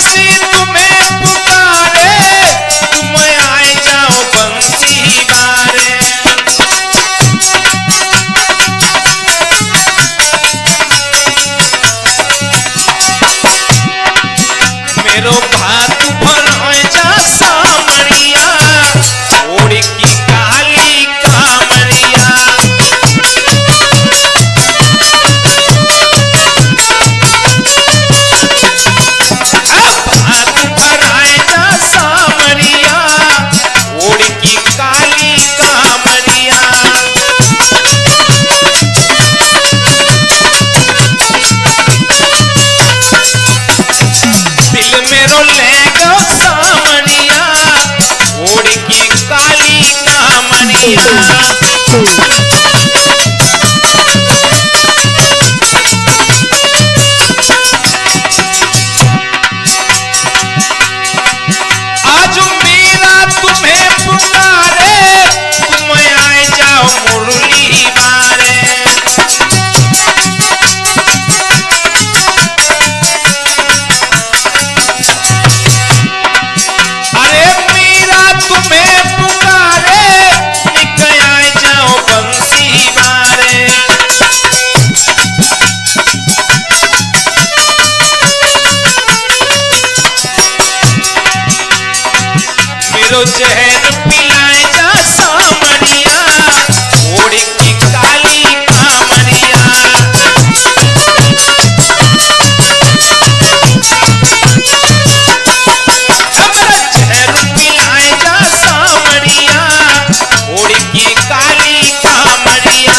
बंसी तुम्हें पुकारे, तुम आए जाओ बंसी बारे। मेरो भात भर जा सामरिया, ओढ़ की काली कामरिया। आज मेरा तुम्हें पुकारे, तुम आए जाओ मुरली बारे। अरे मेरा तुम्हें पुकारे, निकल आए जाओ बंसी बारे। मेरो जहर पिलाए जा सामरिया, ओढ़ की काली कामरिया। मेरा जहर पिलाए जा सामरिया, ओढ़ की काली कामरिया।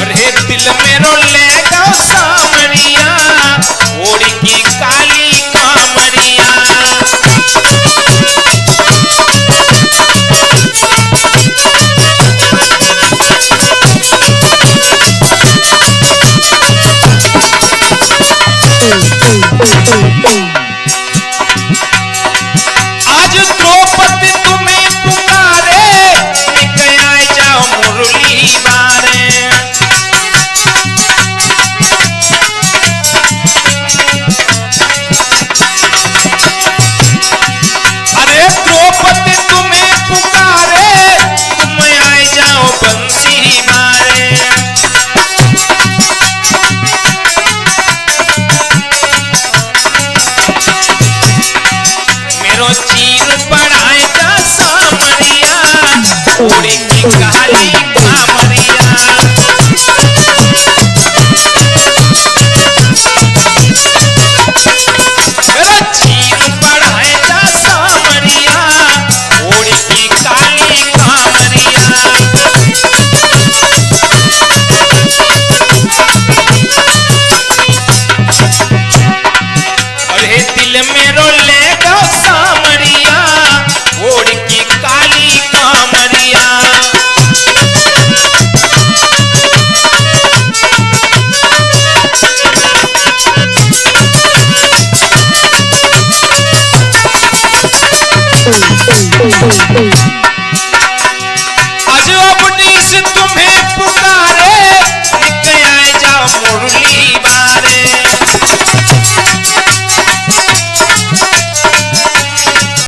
अरे दिल मेरो ले जाओ सामरिया, ओढ़ की काली कामरिया।